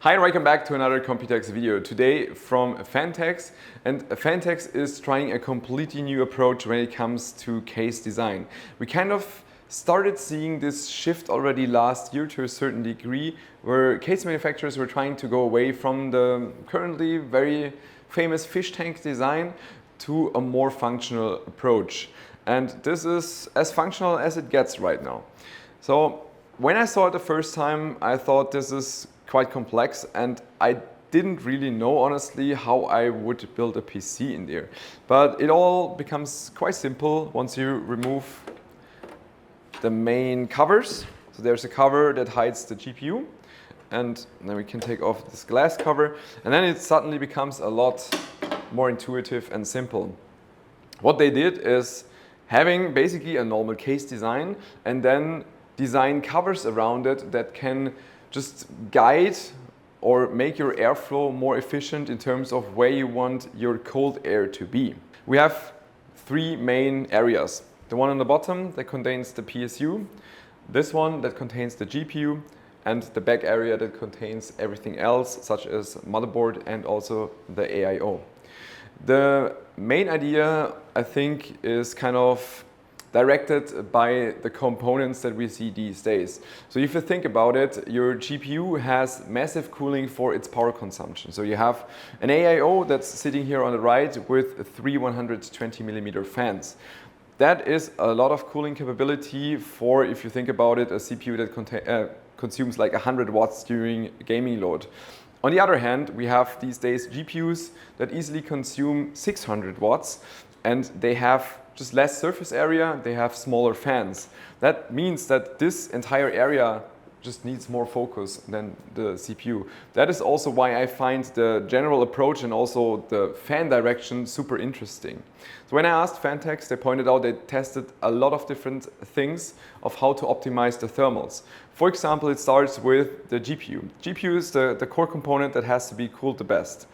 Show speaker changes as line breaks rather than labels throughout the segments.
Hi and welcome back to another Computex video. Today from Phanteks, and Phanteks is trying a completely new approach when it comes to case design. We kind of started seeing this shift already last year to a certain degree, where case manufacturers were trying to go away from the currently very famous fish tank design to a more functional approach. And this is as functional as it gets right now. So when I saw it the first time, I thought this is quite complex, and I didn't really know honestly how I would build a PC in there. But it all becomes quite simple once you remove the main covers. So there's a cover that hides the GPU, and then we can take off this glass cover, and then it suddenly becomes a lot more intuitive and simple. What they did is having basically a normal case design and then design covers around it that can just guide or make your airflow more efficient in terms of where you want your cold air to be. We have three main areas. The one on the bottom that contains the PSU, this one that contains the GPU, and the back area that contains everything else, such as motherboard and also the AIO. The main idea, I think, is kind of directed by the components that we see these days. So if you think about it, your GPU has massive cooling for its power consumption. So you have an AIO that's sitting here on the right with three 120mm fans. That is a lot of cooling capability for, if you think about it, a CPU that consumes like 100 watts during gaming load. On the other hand, we have these days GPUs that easily consume 600 watts, and they have just less surface area, they have smaller fans. That means that this entire area just needs more focus than the CPU. That is also why I find the general approach and also the fan direction super interesting. So when I asked Phanteks, they pointed out they tested a lot of different things of how to optimize the thermals. For example, it starts with the GPU. GPU is the core component that has to be cooled the best.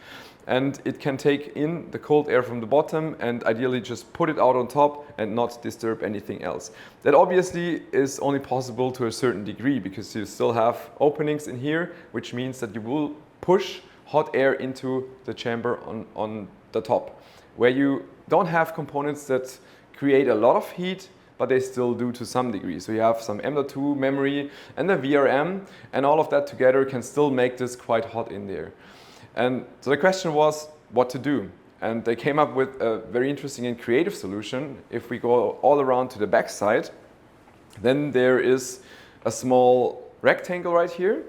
And it can take in the cold air from the bottom and ideally just put it out on top and not disturb anything else. That obviously is only possible to a certain degree because you still have openings in here, which means that you will push hot air into the chamber on the top, where you don't have components that create a lot of heat, but they still do to some degree. So you have some M.2 memory and the VRM, and all of that together can still make this quite hot in there. And so the question was what to do. And they came up with a very interesting and creative solution. If we go all around to the back side, then there is a small rectangle right here.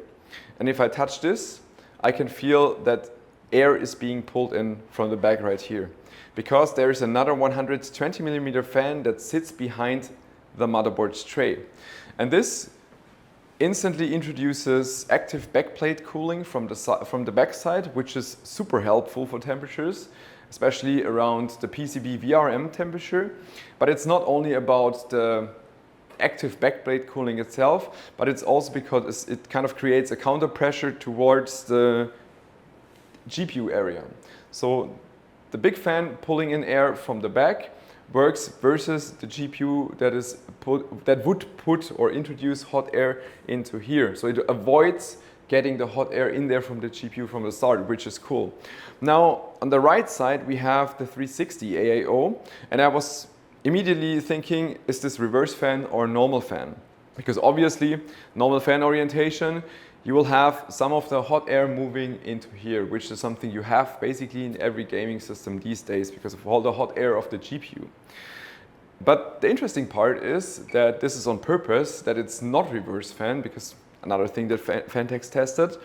And if I touch this, I can feel that air is being pulled in from the back right here, because there is another 120mm fan that sits behind the motherboard's tray. And this instantly introduces active backplate cooling from the backside, which is super helpful for temperatures, especially around the PCB VRM temperature. But it's not only about the active backplate cooling itself, but it's also because it kind of creates a counter pressure towards the GPU area. So the big fan pulling in air from the back works versus the GPU that would put or introduce hot air into here. So it avoids getting the hot air in there from the GPU from the start, which is cool. Now on the right side we have the 360 AIO, and I was immediately thinking, is this reverse fan or normal fan? Because obviously normal fan orientation, you will have some of the hot air moving into here, which is something you have basically in every gaming system these days because of all the hot air of the GPU. But the interesting part is that this is on purpose, that it's not reverse fan, because another thing that Phanteks tested.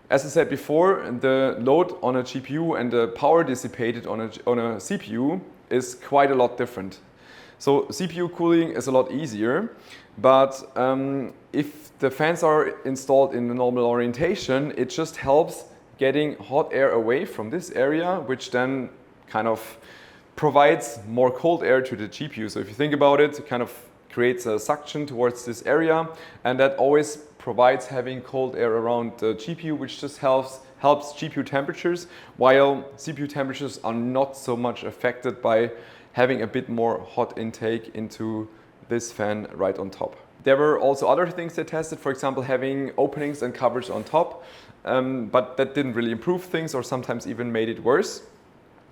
As I said before, the load on a GPU and the power dissipated on a CPU is quite a lot different. So CPU cooling is a lot easier, but if the fans are installed in the normal orientation, it just helps getting hot air away from this area, which then kind of provides more cold air to the GPU. So if you think about it, it kind of creates a suction towards this area, and that always provides having cold air around the GPU, which just helps GPU temperatures, while CPU temperatures are not so much affected by having a bit more hot intake into this fan right on top. There were also other things they tested, for example, having openings and covers on top, but that didn't really improve things or sometimes even made it worse.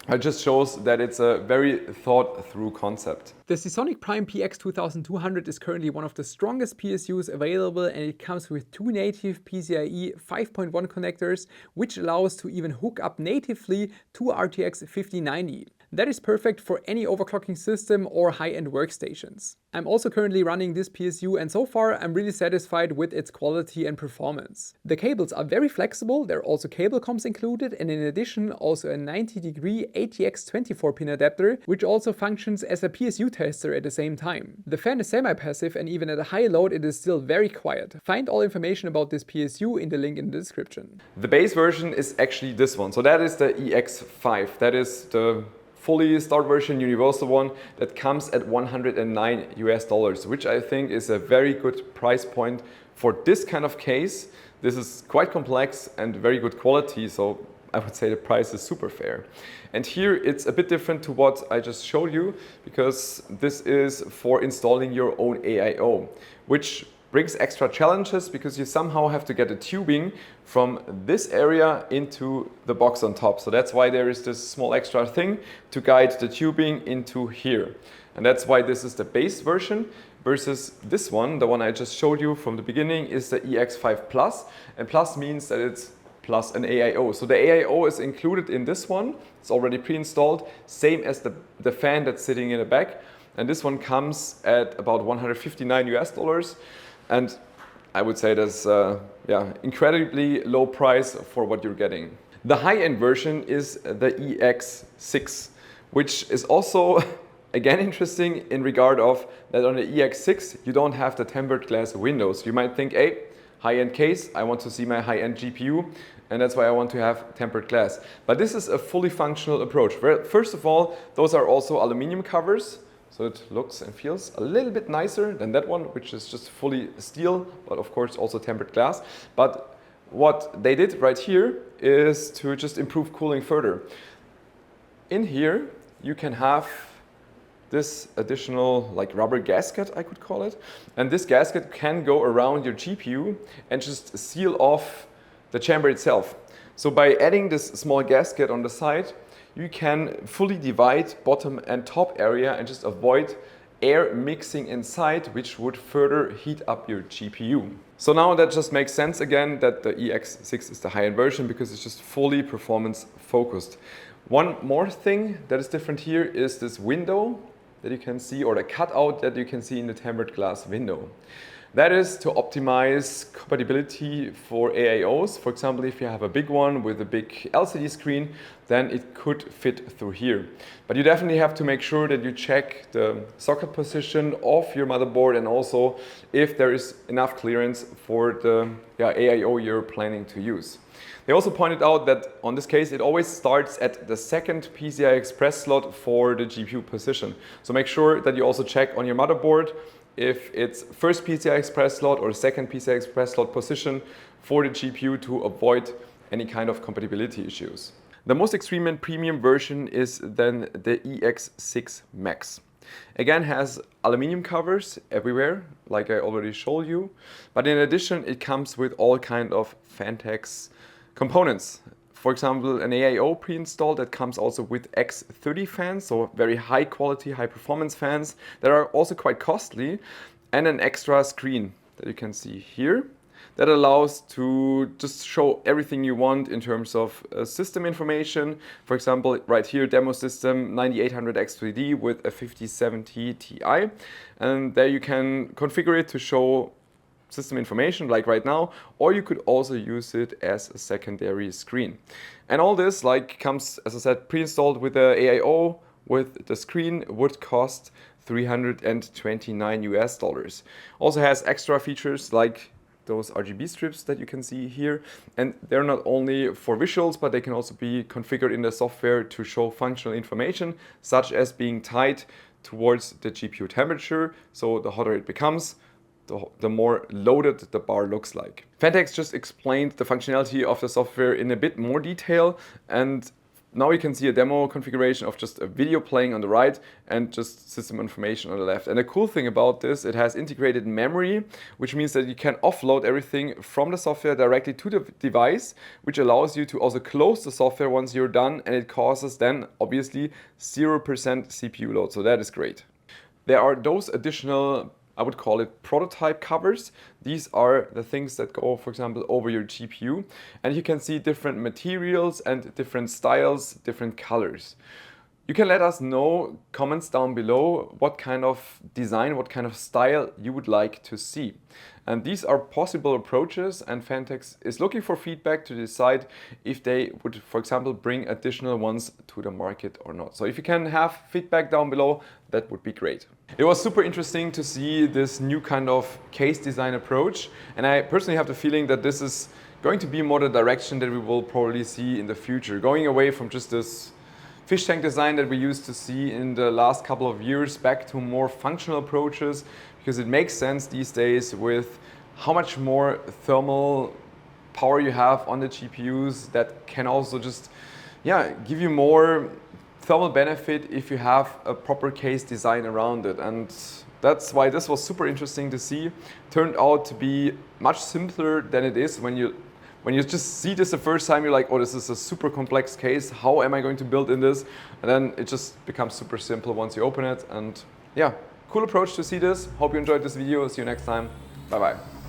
It just shows that it's a very thought-through concept.
The Seasonic Prime PX 2200 is currently one of the strongest PSUs available, and it comes with two native PCIe 5.1 connectors, which allows to even hook up natively to RTX 5090. That is perfect for any overclocking system or high-end workstations. I'm also currently running this PSU, and so far I'm really satisfied with its quality and performance. The cables are very flexible, there are also cable comms included, and in addition also a 90-degree ATX 24-pin adapter, which also functions as a PSU tester at the same time. The fan is semi-passive, and even at a high load it is still very quiet. Find all information about this PSU in the link in the description.
The base version is actually this one, so that is the EX5, that is the fully start version, universal one, that comes at $109 US, which I think is a very good price point for this kind of case. This is quite complex and very good quality, so I would say the price is super fair. And here it's a bit different to what I just showed you, because this is for installing your own AIO, which brings extra challenges because you somehow have to get the tubing from this area into the box on top. So that's why there is this small extra thing to guide the tubing into here. And that's why this is the base version versus this one, the one I just showed you from the beginning, is the EX5 Plus. And Plus means that it's plus an AIO. So the AIO is included in this one. It's already pre-installed, same as the fan that's sitting in the back. And this one comes at about $159 US. And I would say that's incredibly low price for what you're getting. The high-end version is the EX6, which is also again interesting in regard of that on the EX6 you don't have the tempered glass windows. You might think, hey, high-end case, I want to see my high-end GPU, and that's why I want to have tempered glass. But this is a fully functional approach. First of all, those are also aluminum covers. So it looks and feels a little bit nicer than that one, which is just fully steel, but of course also tempered glass. But what they did right here is to just improve cooling further. In here, you can have this additional like rubber gasket, I could call it. And this gasket can go around your GPU and just seal off the chamber itself. So by adding this small gasket on the side, you can fully divide bottom and top area and just avoid air mixing inside, which would further heat up your GPU. So now that just makes sense again that the EX6 is the high-end version, because it's just fully performance focused. One more thing that is different here is this window that you can see, or the cutout that you can see in the tempered glass window. That is to optimize compatibility for AIOs. For example, if you have a big one with a big LCD screen, then it could fit through here. But you definitely have to make sure that you check the socket position of your motherboard and also if there is enough clearance for the AIO you're planning to use. They also pointed out that on this case, it always starts at the second PCI Express slot for the GPU position. So make sure that you also check on your motherboard if it's first PCI Express slot or second PCI Express slot position for the GPU to avoid any kind of compatibility issues. The most extreme and premium version is then the EX6 Max. Again, has aluminum covers everywhere, like I already showed you. But in addition, it comes with all kind of Phanteks components. For example, an AIO pre-installed that comes also with X30 fans, so very high quality, high performance fans that are also quite costly, and an extra screen that you can see here that allows to just show everything you want in terms of system information. For example, right here, demo system 9800X3D with a 5070 Ti, and there you can configure it to show system information like right now, or you could also use it as a secondary screen. And all this comes, as I said, pre-installed with the AIO with the screen, would cost $329. Also has extra features like those RGB strips that you can see here, and they're not only for visuals, but they can also be configured in the software to show functional information, such as being tied towards the GPU temperature, so the hotter it becomes, the more loaded the bar looks like. Phanteks just explained the functionality of the software in a bit more detail, and Now you can see a demo configuration of just a video playing on the right and just system information on the left. And the cool thing about this, it has integrated memory, which means that you can offload everything from the software directly to the device, which allows you to also close the software once you're done, and it causes then obviously 0% CPU load. So that is great. There are those additional, I would call it prototype covers. These are the things that go, for example, over your GPU. And you can see different materials and different styles, different colors. You can let us know, comments down below, what kind of design, what kind of style you would like to see. And these are possible approaches, and Phanteks is looking for feedback to decide if they would, for example, bring additional ones to the market or not. So if you can have feedback down below, that would be great. It was super interesting to see this new kind of case design approach, and I personally have the feeling that this is going to be more the direction that we will probably see in the future, going away from just this fish tank design that we used to see in the last couple of years back to more functional approaches, because it makes sense these days with how much more thermal power you have on the GPUs that can also just give you more thermal benefit if you have a proper case design around it. And that's why this was super interesting to see. Turned out to be much simpler than it is when you just see this the first time. You're like, oh, this is a super complex case. How am I going to build in this? And then it just becomes super simple once you open it. And yeah, cool approach to see this. Hope you enjoyed this video. See you next time. Bye bye.